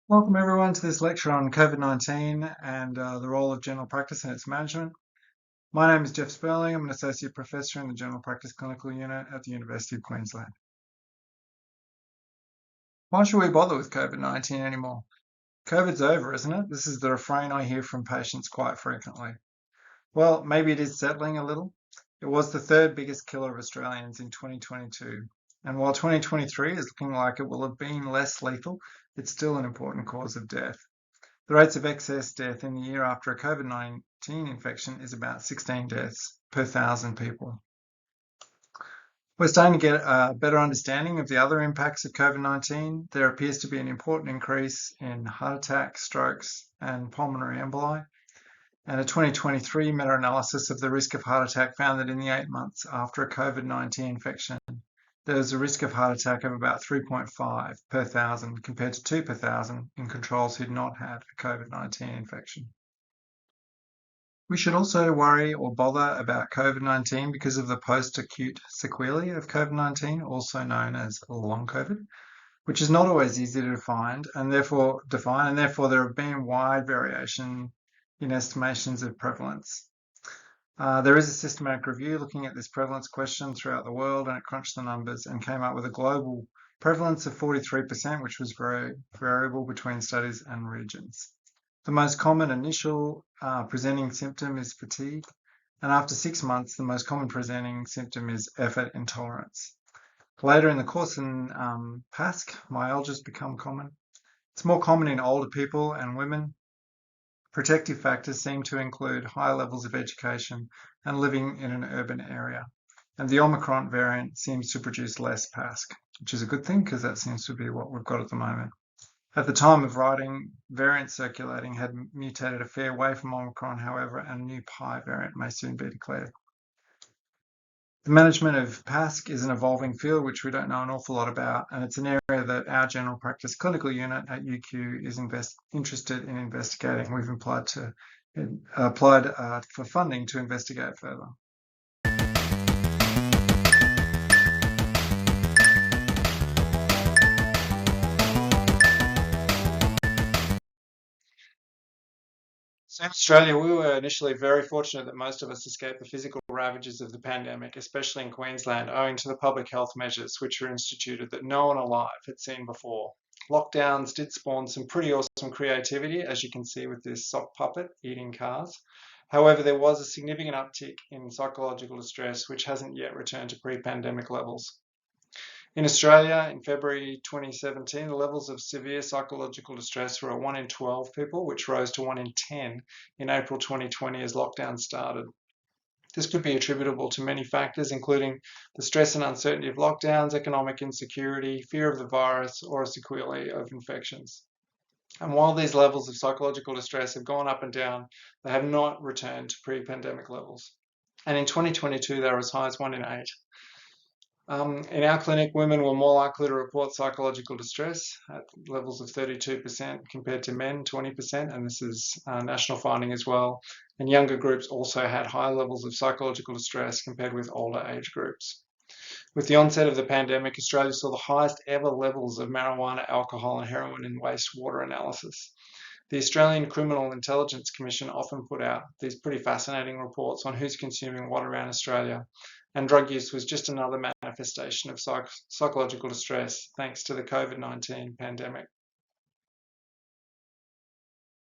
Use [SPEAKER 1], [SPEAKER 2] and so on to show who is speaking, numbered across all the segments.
[SPEAKER 1] Welcome everyone to this lecture on COVID-19 and the role of general practice and its management. My name is Jeff Sperling. I'm an Associate Professor in the General Practice Clinical Unit at the University of Queensland. Why should we bother with COVID-19 anymore? COVID's over, isn't it? This is the refrain I hear from patients quite frequently. Well, maybe it is settling a little. It was the third biggest killer of Australians in 2022. And while 2023 is looking like it will have been less lethal, it's still an important cause of death. The rates of excess death in the year after a COVID-19 infection is about 16 deaths per 1,000 people. We're starting to get a better understanding of the other impacts of COVID-19. There appears to be an important increase in heart attacks, strokes, and pulmonary emboli. And a 2023 meta-analysis of the risk of heart attack found that in the 8 months after a COVID-19 infection, there was a risk of heart attack of about 3.5 per 1,000 compared to 2 per 1,000 in controls who'd not had a COVID-19 infection. We should also worry or bother about COVID-19 because of the post-acute sequelae of COVID-19, also known as long COVID, which is not always easy to define, and therefore there have been wide variation in estimations of prevalence. There is a systematic review looking at this prevalence question throughout the world, and it crunched the numbers and came up with a global prevalence of 43%, which was very variable between studies and regions. The most common initial presenting symptom is fatigue, and after 6 months, the most common presenting symptom is effort intolerance. Later in the course in PASC, myalgias become common. It's more common in older people and women. Protective factors seem to include high levels of education and living in an urban area. And the Omicron variant seems to produce less PASC, which is a good thing because that seems to be what we've got at the moment. At the time of writing, variants circulating had mutated a fair way from Omicron, however, and a new Pi variant may soon be declared. The management of PASC is an evolving field which we don't know an awful lot about, and it's an area that our general practice clinical unit at UQ is interested in investigating. We've applied for funding to investigate further. So in Australia, we were initially very fortunate that most of us escaped the physical ravages of the pandemic, especially in Queensland, owing to the public health measures which were instituted that no one alive had seen before. Lockdowns did spawn some pretty awesome creativity, as you can see with this sock puppet eating cars. However, there was a significant uptick in psychological distress, which hasn't yet returned to pre-pandemic levels. In Australia, in February 2017, the levels of severe psychological distress were at 1 in 12 people, which rose to 1 in 10 in April 2020 as lockdown started. This could be attributable to many factors, including the stress and uncertainty of lockdowns, economic insecurity, fear of the virus, or a sequelae of infections. And while these levels of psychological distress have gone up and down, they have not returned to pre-pandemic levels. And in 2022, they were as high as 1 in 8. In our clinic, women were more likely to report psychological distress at levels of 32% compared to men, 20%, and this is a national finding as well. And younger groups also had high levels of psychological distress compared with older age groups. With the onset of the pandemic, Australia saw the highest ever levels of marijuana, alcohol, and heroin in wastewater analysis. The Australian Criminal Intelligence Commission often put out these pretty fascinating reports on who's consuming what around Australia, and drug use was just another manifestation of psychological distress thanks to the COVID-19 pandemic.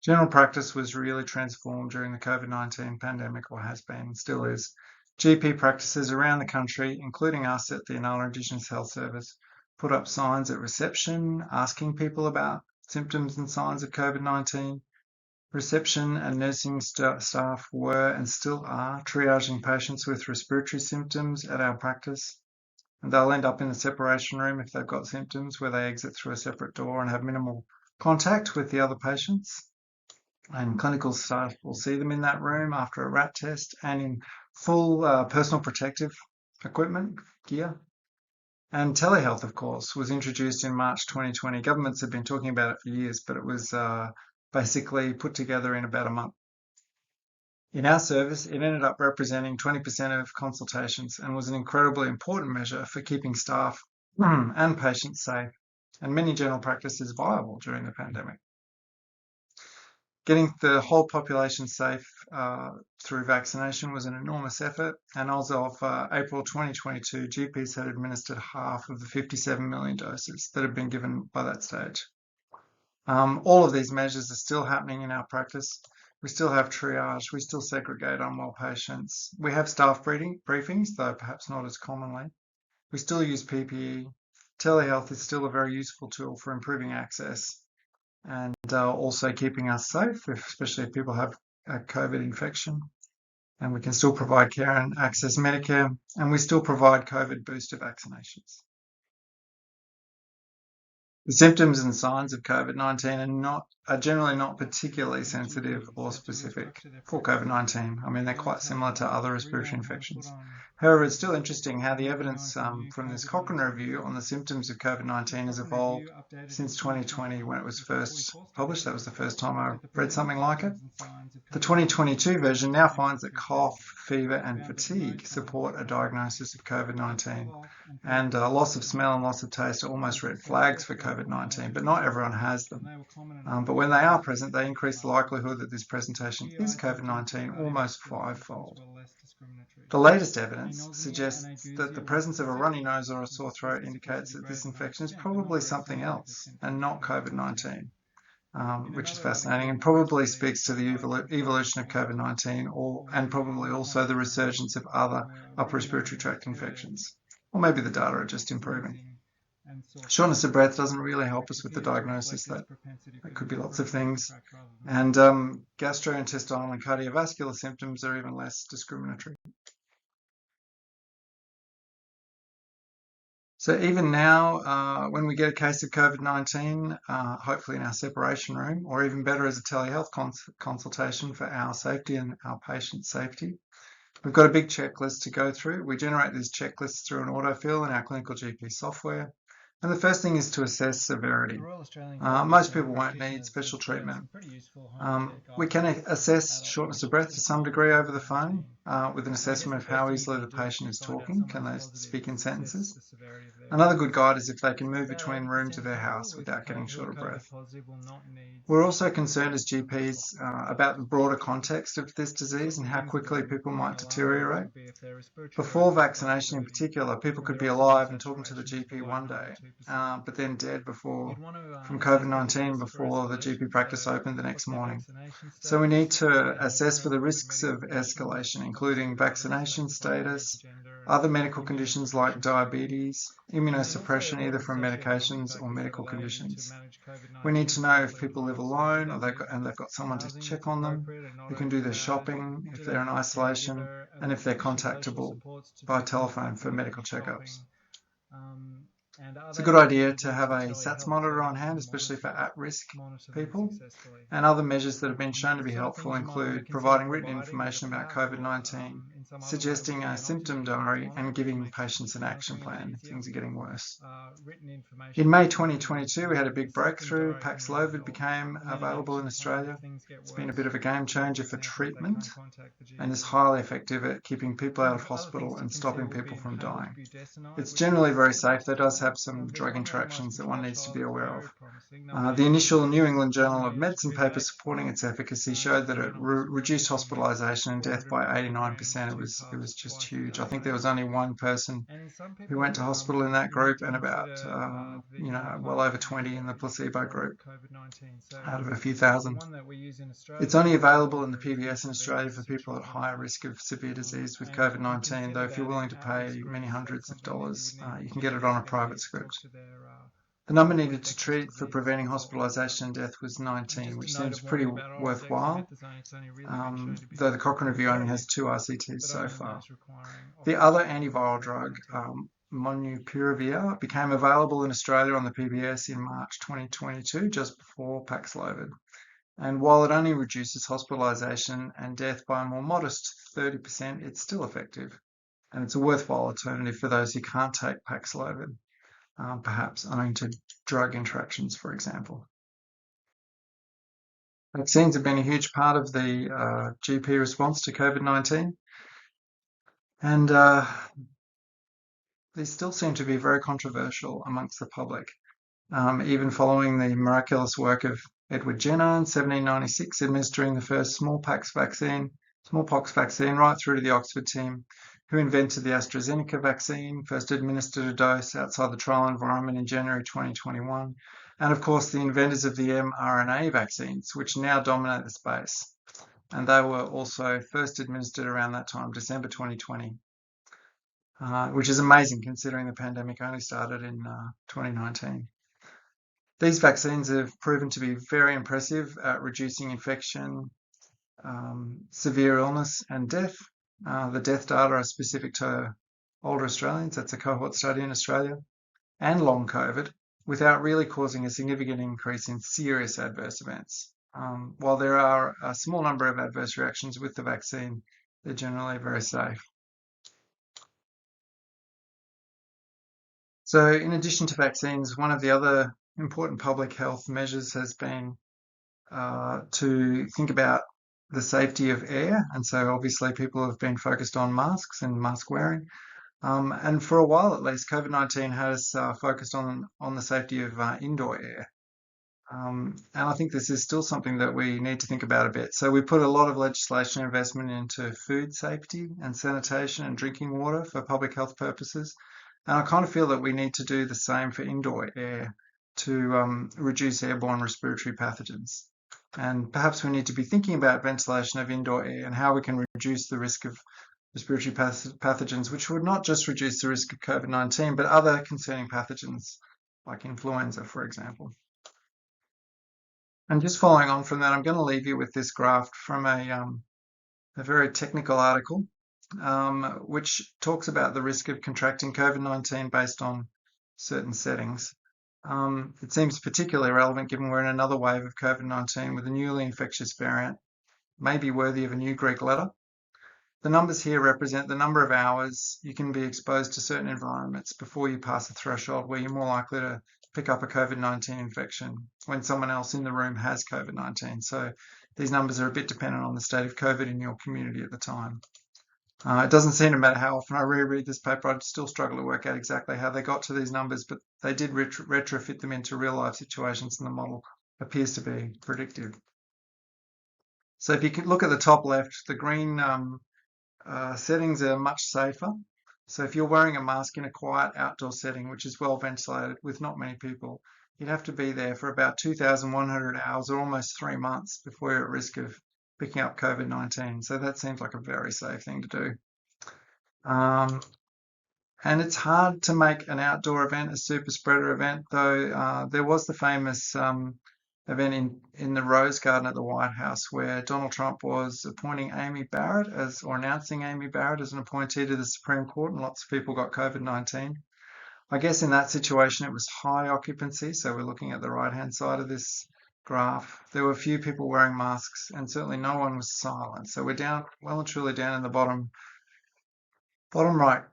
[SPEAKER 1] General practice was really transformed during the COVID-19 pandemic, or has been, still is. GP practices around the country, including us at the Inala Indigenous Health Service, put up signs at reception asking people about symptoms and signs of COVID-19. Reception and nursing staff were and still are triaging patients with respiratory symptoms at our practice. And they'll end up in the separation room if they've got symptoms, where they exit through a separate door and have minimal contact with the other patients. And clinical staff will see them in that room after a RAT test and in full personal protective equipment, gear. And telehealth, of course, was introduced in March 2020. Governments have been talking about it for years, but it was basically put together in about a month. In our service, it ended up representing 20% of consultations and was an incredibly important measure for keeping staff and patients safe. and many general practice is viable during the pandemic. Getting the whole population safe through vaccination was an enormous effort, and as of April 2022, GPs had administered half of the 57 million doses that had been given by that stage. All of these measures are still happening in our practice. We still have triage, we still segregate unwell patients. We have staff briefings, though perhaps not as commonly. We still use PPE. Telehealth is still a very useful tool for improving access and also keeping us safe, especially if people have a COVID infection. And we can still provide care and access Medicare, and we still provide COVID booster vaccinations. The symptoms and signs of COVID-19 are generally not particularly sensitive or specific for COVID-19. I mean, they're quite similar to other respiratory infections. However, it's still interesting how the evidence from this Cochrane review on the symptoms of COVID-19 has evolved since 2020 when it was first published. That was the first time I read something like it. The 2022 version now finds that cough, fever, and fatigue support a diagnosis of COVID-19. And loss of smell and loss of taste are almost red flags for COVID-19, but not everyone has them. But when they are present, they increase the likelihood that this presentation is COVID-19 almost fivefold. The latest evidence suggests that the presence of a runny nose or a sore throat indicates that this infection is probably something else and not COVID-19. Which is fascinating and probably speaks to the evolution of COVID-19 and probably also the resurgence of other upper respiratory tract infections. Or maybe the data are just improving. Shortness of breath doesn't really help us with the diagnosis. That could be lots of things. And gastrointestinal and cardiovascular symptoms are even less discriminatory. So even now, when we get a case of COVID-19, hopefully in our separation room, or even better as a telehealth consultation for our safety and our patient safety, we've got a big checklist to go through. We generate these checklists through an autofill in our clinical GP software. And the first thing is to assess severity. Most people won't need special treatment. We can assess shortness of breath to some degree over the phone with an assessment of how easily the patient is talking. Can they speak in sentences? Another good guide is if they can move between rooms of their house without getting short of breath. We're also concerned as GPs about the broader context of this disease and how quickly people might deteriorate. Before vaccination in particular, people could be alive and talking to the GP one day, but then dead from COVID-19 before the GP practice opened the next morning. So we need to assess for the risks of escalation, including vaccination status, other medical conditions like diabetes, immunosuppression either from medications or medical conditions. We need to know if people live alone and they've got someone to check on them, who can do their shopping, if they're in isolation, and if they're contactable by telephone for medical checkups. It's a good idea to have a SATS monitor on hand, especially for at-risk people. And other measures that have been shown to be helpful include providing written information about COVID-19, suggesting a symptom diary, and giving patients an action plan if things are getting worse. In May 2022, we had a big breakthrough. Paxlovid became available in Australia. It's been a bit of a game changer for treatment and is highly effective at keeping people out of hospital and stopping people from dying. It's generally very safe. There does have some drug interactions that one needs to be aware of. The initial New England Journal of Medicine paper supporting its efficacy showed that it reduced hospitalization and death by 89%. It was just huge. I think there was only one person who went to hospital in that group and about, well over 20 in the placebo group out of a few thousand. It's only available in the PBS in Australia for people at higher risk of severe disease with COVID-19, though if you're willing to pay many hundreds of dollars, you can get it on a private script. The number needed to treat for preventing hospitalisation and death was 19, which seems pretty worthwhile, though the Cochrane review only has 2 RCTs so far. The other antiviral drug, Molnupiravir, became available in Australia on the PBS in March 2022, just before Paxlovid. And while it only reduces hospitalisation and death by a more modest 30%, it's still effective. And it's a worthwhile alternative for those who can't take Paxlovid, perhaps owing to drug interactions, for example. Vaccines have been a huge part of the GP response to COVID-19. And these still seem to be very controversial amongst the public. even following the miraculous work of Edward Jenner in 1796, administering the first smallpox vaccine right through to the Oxford team, who invented the AstraZeneca vaccine, first administered a dose outside the trial environment in January 2021, and of course the inventors of the mRNA vaccines, which now dominate the space. And they were also first administered around that time, December 2020, which is amazing considering the pandemic only started in 2019. These vaccines have proven to be very impressive at reducing infection, severe illness and death. The death data are specific to older Australians. That's a cohort study in Australia, and long COVID, without really causing a significant increase in serious adverse events. While there are a small number of adverse reactions with the vaccine, they're generally very safe. So in addition to vaccines, one of the other important public health measures has been to think about the safety of air. And so obviously people have been focused on masks and mask wearing. And for a while at least, COVID-19 has focused on the safety of indoor air. And I think this is still something that we need to think about a bit. So we put a lot of legislation investment into food safety and sanitation and drinking water for public health purposes. And I kind of feel that we need to do the same for indoor air to reduce airborne respiratory pathogens. And perhaps we need to be thinking about ventilation of indoor air and how we can reduce the risk of respiratory pathogens, which would not just reduce the risk of COVID-19, but other concerning pathogens like influenza, for example. And just following on from that, I'm going to leave you with this graph from a very technical article, which talks about the risk of contracting COVID-19 based on certain settings. It seems particularly relevant given we're in another wave of COVID-19 with a newly infectious variant, maybe worthy of a new Greek letter. The numbers here represent the number of hours you can be exposed to certain environments before you pass a threshold where you're more likely to pick up a COVID-19 infection when someone else in the room has COVID-19. So these numbers are a bit dependent on the state of COVID in your community at the time. It doesn't seem to matter how often I reread this paper, I'd still struggle to work out exactly how they got to these numbers, but they did retrofit them into real life situations and the model appears to be predictive. So if you could look at the top left, the green settings are much safer. So if you're wearing a mask in a quiet outdoor setting, which is well ventilated with not many people, you'd have to be there for about 2,100 hours or almost 3 months before you're at risk of picking up COVID-19. So that seems like a very safe thing to do. And it's hard to make an outdoor event a super spreader event, though there was the famous event in the Rose Garden at the White House where Donald Trump was appointing Amy Barrett or announcing Amy Barrett as an appointee to the Supreme Court, and lots of people got COVID-19. I guess in that situation it was high occupancy, so we're looking at the right-hand side of this graph. There were few people wearing masks, and certainly no one was silent. So we're down, well and truly down in the bottom right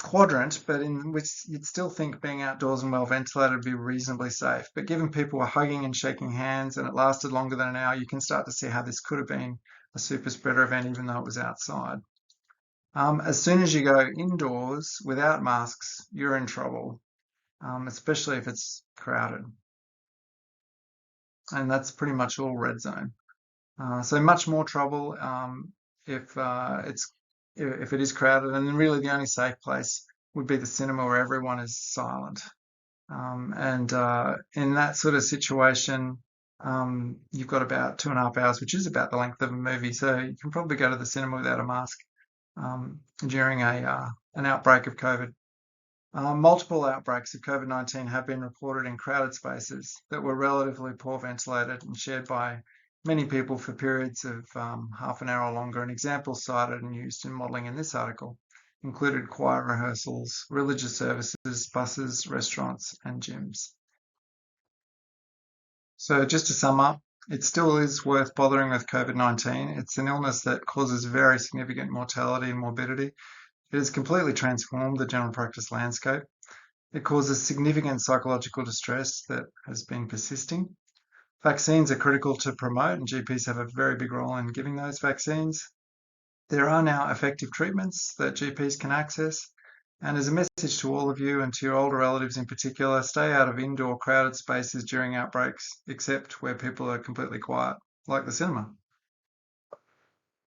[SPEAKER 1] quadrant, but in which you'd still think being outdoors and well ventilated would be reasonably safe. But given people were hugging and shaking hands and it lasted longer than an hour, you can start to see how this could have been a super spreader event even though it was outside. As soon as you go indoors without masks, you're in trouble, especially if it's crowded. And that's pretty much all red zone. So much more trouble if it is crowded, and then really the only safe place would be the cinema where everyone is silent. And in that sort of situation, you've got about 2.5 hours, which is about the length of a movie. So you can probably go to the cinema without a mask during an outbreak of COVID. Multiple outbreaks of COVID-19 have been reported in crowded spaces that were relatively poor ventilated and shared by many people for periods of half an hour or longer, and examples cited and used in modelling in this article included choir rehearsals, religious services, buses, restaurants, and gyms. So just to sum up, it still is worth bothering with COVID-19. It's an illness that causes very significant mortality and morbidity. It has completely transformed the general practice landscape. It causes significant psychological distress that has been persisting. Vaccines are critical to promote, and GPs have a very big role in giving those vaccines. There are now effective treatments that GPs can access, And as a message to all of you and to your older relatives in particular, stay out of indoor crowded spaces during outbreaks, except where people are completely quiet, like the cinema.